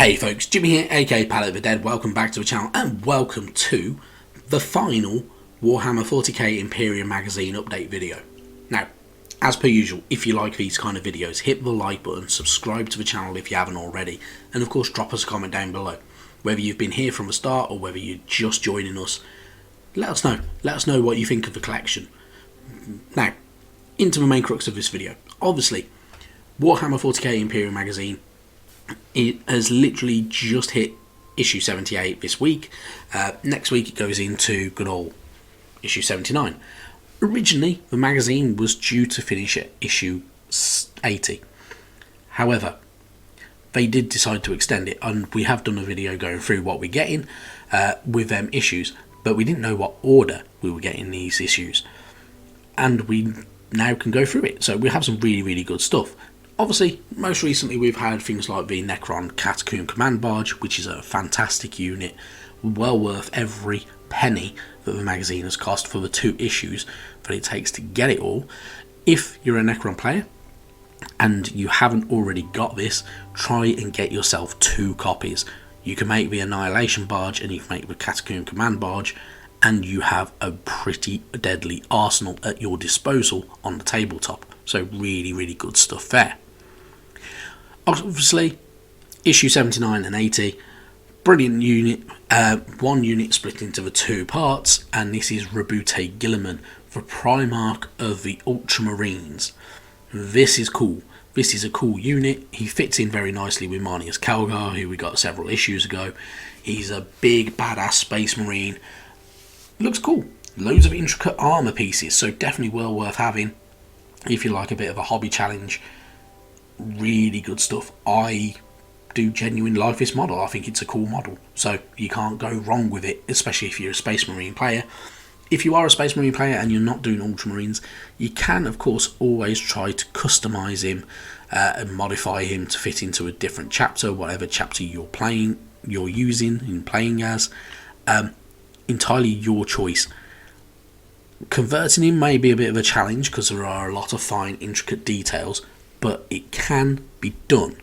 Hey folks, Jimmy here, aka Palette the Dead. Welcome back to the channel and welcome to the final Warhammer 40k Imperium magazine update video. Now, as per usual, if you like these kind of videos, hit the like button, subscribe to the channel if you haven't already, and of course drop us a comment down below. Whether you've been here from the start or whether you're just joining us, let us know. Let us know what you think of the collection. Now, into the main crux of this video. Obviously, Warhammer 40k Imperium magazine, it has literally just hit issue 78 this week. Next week it goes into good old issue 79. Originally, the magazine was due to finish at issue 80. However, they did decide to extend it, and we have done a video going through what we're getting with them issues, but we didn't know what order we were getting these issues, and we now can go through it. So we have some really good stuff. Obviously, most recently we've had things like the Necron Catacomb Command Barge, which is a fantastic unit, well worth every penny that the magazine has cost for the 2 issues that it takes to get it all. If you're a Necron player and you haven't already got this, try and get yourself 2 copies. You can make the Annihilation Barge and you can make the Catacomb Command Barge, and you have a pretty deadly arsenal at your disposal on the tabletop. So really good stuff there. Obviously, issue 79 and 80, brilliant unit. One unit split into the 2 parts, and this is Roboute Guilliman, the Primarch of the Ultramarines. This is cool. This is a cool unit. He fits in very nicely with Marnius Calgar, who we got several issues ago. He's a big badass space marine. Looks cool. Loads of intricate armor pieces, so definitely well worth having if you like a bit of a hobby challenge. Really good stuff. I do genuinely like this model. I think it's a cool model, so you can't go wrong with it, especially if you're a Space Marine player. If you are a Space Marine player and you're not doing Ultramarines, you can of course always try to customize him and modify him to fit into a different chapter, whatever chapter you're using in playing as. Entirely your choice. Converting him may be a bit of a challenge because there are a lot of fine intricate details, but it can be done.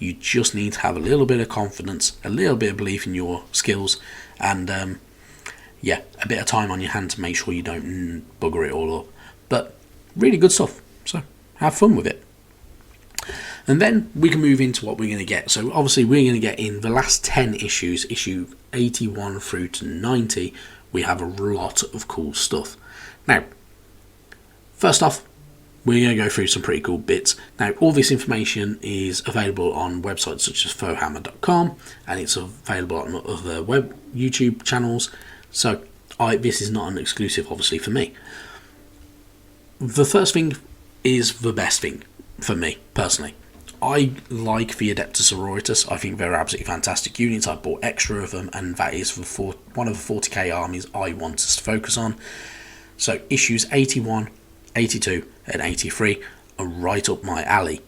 You just need to have a little bit of confidence, a little bit of belief in your skills, and a bit of time on your hand to make sure you don't bugger it all up. But really good stuff, so have fun with it. And then we can move into what we're going to get. So obviously we're going to get in the last 10 issues, issue 81 through to 90, we have a lot of cool stuff. Now, first off, we're going to go through some pretty cool bits. Now, all this information is available on websites such as fohammer.com, and it's available on other web YouTube channels. So this is not an exclusive, obviously, for me. The first thing is the best thing for me, personally. I like the Adeptus Sororitas. I think they're absolutely fantastic units. I bought extra of them, and that is one of the 40k armies I want us to focus on. So issues 81, 82 and 83 are right up my alley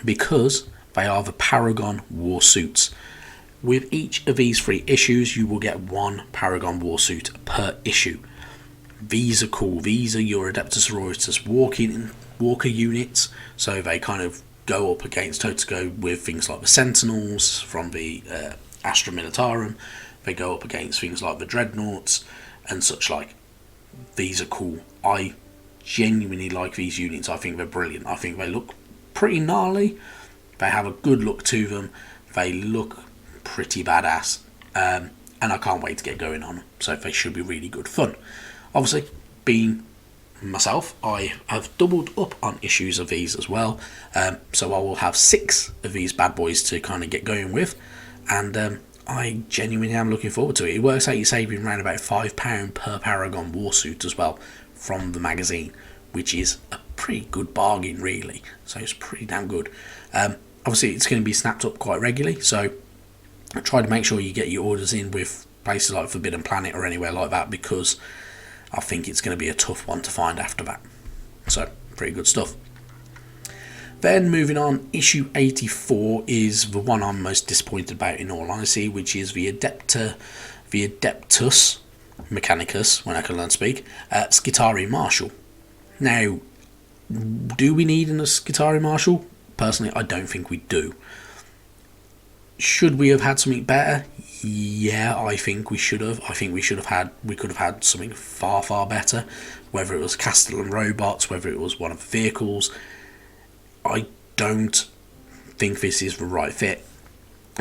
because they are the Paragon war suits. With each of these 3 issues you will get 1 Paragon war suit per issue. These are cool. These are your Adeptus Sororitas walker units, so they kind of go up against toe-to-go with things like the Sentinels from the Astra Militarum. They go up against things like the dreadnoughts and such like. These are cool. I genuinely like these units. I think they're brilliant. I think they look pretty gnarly. They have a good look to them. They look pretty badass. And I can't wait to get going on them. So they should be really good fun. Obviously, being myself, I have doubled up on issues of these as well. So I will have 6 of these bad boys to kind of get going with. And I genuinely am looking forward to it. It works out you're saving around about £5 per Paragon warsuit as well from the magazine, which is a pretty good bargain really. So it's pretty damn good. Obviously it's going to be snapped up quite regularly, so try to make sure you get your orders in with places like Forbidden Planet or anywhere like that, because I think it's going to be a tough one to find after that. So pretty good stuff. Then moving on, issue 84 is the one I'm most disappointed about in all honesty, which is the Adeptus Mechanicus, when I can learn to speak, Skitarii Marshal. Now, do we need a Skitarii Marshal? Personally, I don't think we do. Should we have had something better? Yeah, I think we should have. I think we could have had something far better. Whether it was Castle and Robots, whether it was one of the vehicles, I don't think this is the right fit.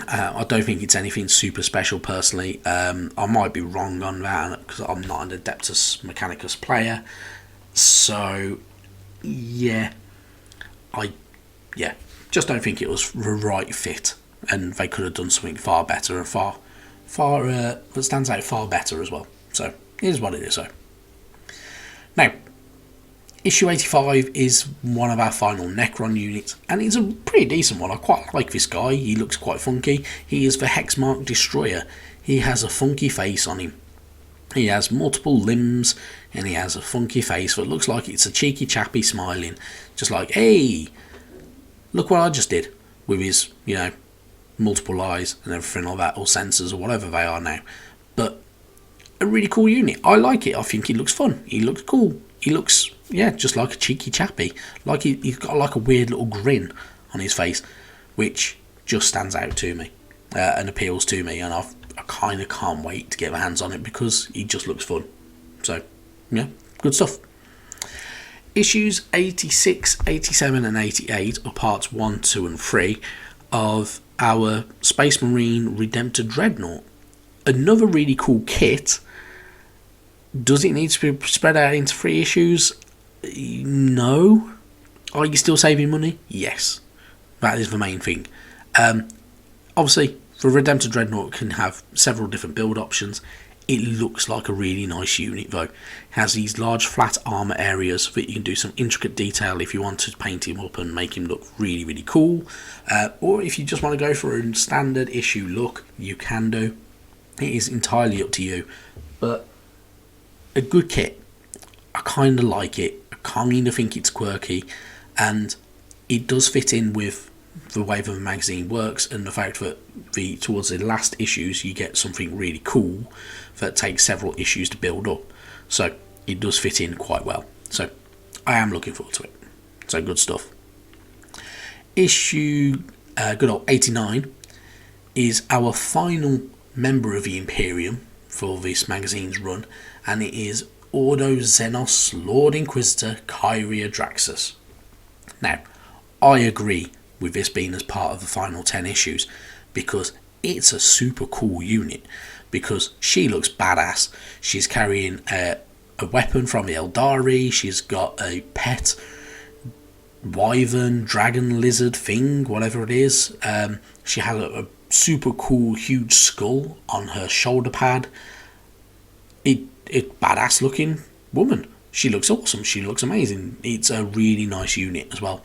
I don't think it's anything super special personally. I might be wrong on that because I'm not an Adeptus Mechanicus player. So yeah, just don't think it was the right fit, and they could have done something far better and far that stands out far better as well. So it is what it is. So now, issue 85 is one of our final Necron units, and it's a pretty decent one. I quite like this guy. He looks quite funky. He is the Hexmark Destroyer. He has a funky face on him. He has multiple limbs, and he has a funky face that looks like it's a cheeky chappy smiling, just like, hey, look what I just did, with his, multiple eyes and everything like that, or sensors or whatever they are now. But a really cool unit. I like it. I think he looks fun. He looks cool. He looks, just like a cheeky chappy. Like he's got like a weird little grin on his face, which just stands out to me and appeals to me. And I kind of can't wait to get my hands on it because he just looks fun. So, yeah, good stuff. Issues 86, 87 and 88 are parts 1, 2 and 3 of our Space Marine Redemptor dreadnought. Another really cool kit. Does it need to be spread out into 3 issues? No. Are you still saving money? Yes. That is the main thing. Obviously, the Redemptor dreadnought can have several different build options. It looks like a really nice unit though. It has these large flat armour areas that you can do some intricate detail if you want to paint him up and make him look really cool. Or if you just want to go for a standard issue look, you can do. It is entirely up to you. But a good kit. I kind of like it. I kind of think it's quirky. And it does fit in with the way the magazine works, and the fact that towards the last issues you get something really cool that takes several issues to build up. So it does fit in quite well. So I am looking forward to it. So good stuff. Issue good old 89 is our final member of the Imperium for this magazine's run, and it is Ordo Xenos Lord Inquisitor Kyria Draxus. Now, I agree with this being as part of the final 10 issues because it's a super cool unit, because she looks badass. She's carrying a weapon from the Eldari. She's got a pet wyvern, dragon, lizard thing, whatever it is. She has a super cool huge skull on her shoulder pad. It badass looking woman. She looks awesome. She looks amazing. It's a really nice unit as well.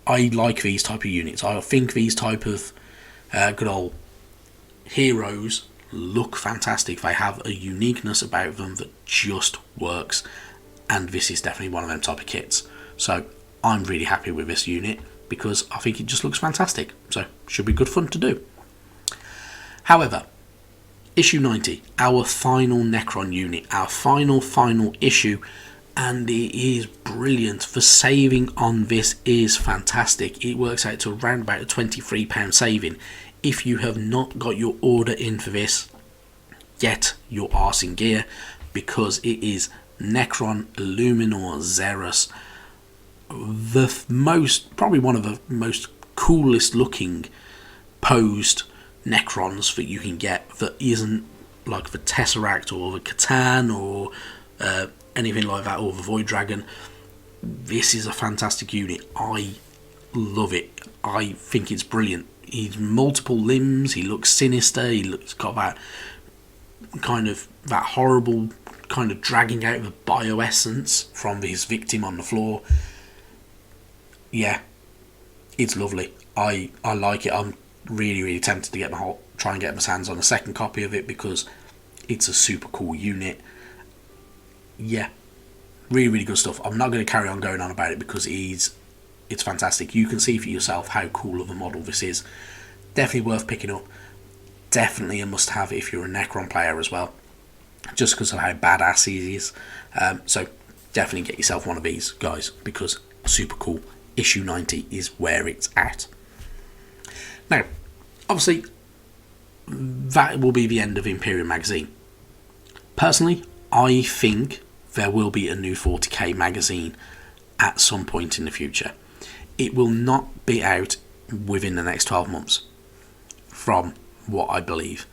I like these type of units. I think these type of good old heroes look fantastic. They have a uniqueness about them that just works, and this is definitely one of them type of kits. So I'm really happy with this unit because I think it just looks fantastic. So should be good fun to do. However, issue 90, our final Necron unit, our final issue, and it is brilliant. The saving on this is fantastic. It works out to around about a £23 saving. If you have not got your order in for this, get your arse in gear, because it is Necron Luminor Xeros, probably one of the most coolest looking posed Necrons that you can get, that isn't like the Tesseract or the Catan or anything like that, or the Void Dragon. This is a fantastic unit. I love it. I think it's brilliant. He's multiple limbs. He looks sinister. He's got that kind of that horrible kind of dragging out the bioessence from his victim on the floor. Yeah, it's lovely. I like it. I'm really tempted to try and get my hands on a second copy of it because it's a super cool unit. Yeah, really good stuff. I'm not going to carry on going on about it because it's fantastic. You can see for yourself how cool of a model this is. Definitely worth picking up. Definitely a must have if you're a Necron player as well, just because of how badass he is. So definitely get yourself one of these guys because super cool. Issue 90 is where it's at. Now, obviously, that will be the end of Imperium magazine. Personally, I think there will be a new 40k magazine at some point in the future. It will not be out within the next 12 months, from what I believe.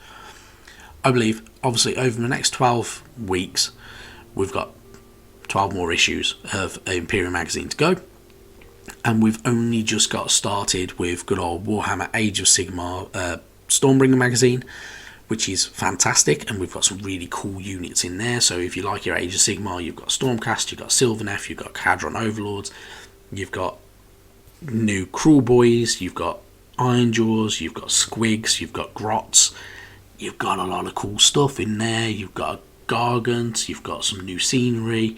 I believe, obviously, over the next 12 weeks, we've got 12 more issues of Imperium magazine to go, and we've only just got started with good old Warhammer Age of Sigmar Stormbringer magazine, which is fantastic, and we've got some really cool units in there. So if you like your Age of Sigmar, you've got Stormcast, you've got Sylvaneth, you've got Cadron Overlords, you've got new Cruel Boys, you've got Ironjaws, you've got Squigs, you've got Grots, you've got a lot of cool stuff in there. You've got a Gargant, you've got some new scenery.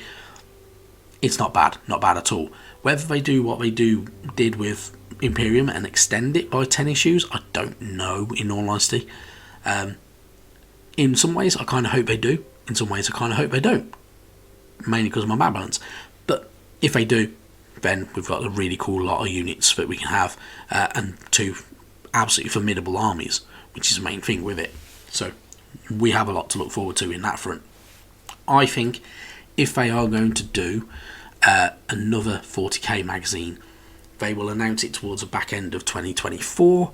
It's not bad at all. Whether they do what they did with Imperium and extend it by 10 issues, I don't know, in all honesty. In some ways I kind of hope they do, in some ways I kind of hope they don't, mainly because of my bad balance. But if they do, then we've got a really cool lot of units that we can have, and 2 absolutely formidable armies, which is the main thing with it. So we have a lot to look forward to in that front. I think if they are going to do another 40k magazine, they will announce it towards the back end of 2024,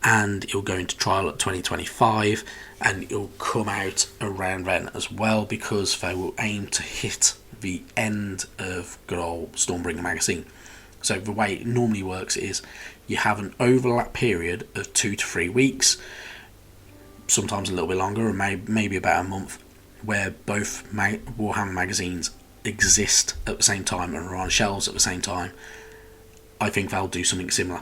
and it'll go into trial at 2025, and it'll come out around then as well, because they will aim to hit the end of good old Stormbringer magazine. So the way it normally works is you have an overlap period of 2 to 3 weeks, sometimes a little bit longer, or maybe about a month, where both Warhammer magazines exist at the same time and are on shelves at the same time. I think they'll do something similar.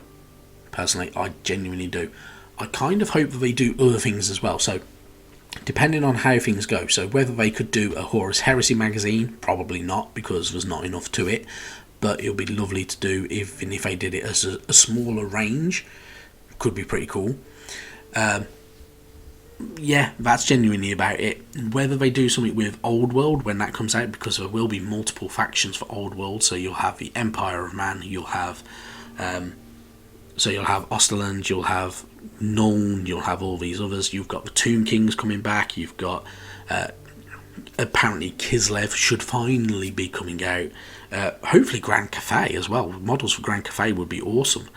Personally, I genuinely do. I kind of hope that they do other things as well. So, depending on how things go, so whether they could do a Horus Heresy magazine, probably not, because there's not enough to it. But it would be lovely to do, even if they did it as a smaller range. Could be pretty cool. Yeah, that's genuinely about it. Whether they do something with Old World when that comes out, because there will be multiple factions for Old World. So you'll have the Empire of Man, you'll have Osterland, you'll have Nuln, you'll have all these others. You've got the Tomb Kings coming back. You've got apparently Kislev should finally be coming out. Hopefully Grand Cathay as well. Models for Grand Cathay would be awesome.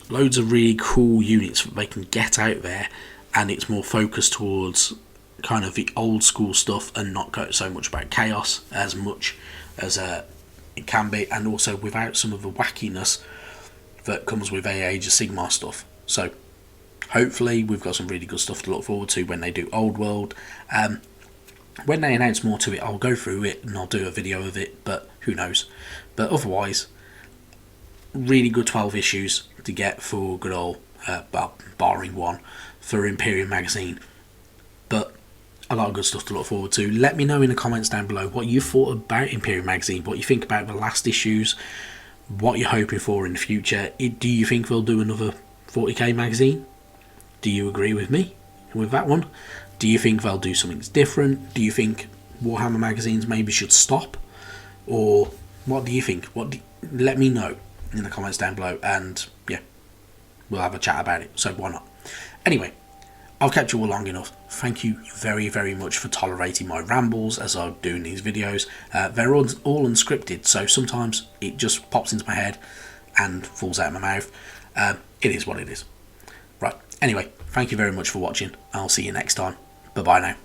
Loads of really cool units that they can get out there, and it's more focused towards kind of the old school stuff and not go so much about chaos as much as it can be, and also without some of the wackiness that comes with Age of Sigmar stuff. So hopefully we've got some really good stuff to look forward to when they do Old World. When they announce more to it, I'll go through it and I'll do a video of it, but who knows. But otherwise, really good 12 issues to get for good old, barring one, for Imperium magazine. But a lot of good stuff to look forward to. Let me know in the comments down below what you thought about Imperium magazine, what you think about the last issues, what you're hoping for in the future. Do you think they'll do another 40k magazine? Do you agree with me with that one? Do you think they'll do something different? Do you think Warhammer magazines maybe should stop? Or what do you think? Let me know in the comments down below, and yeah, we'll have a chat about it, so why not? Anyway, I've kept you all long enough. Thank you very, very much for tolerating my rambles as I'm doing these videos. They're all unscripted, so sometimes it just pops into my head and falls out of my mouth. It is what it is. Right, anyway, thank you very much for watching. I'll see you next time. Bye-bye now.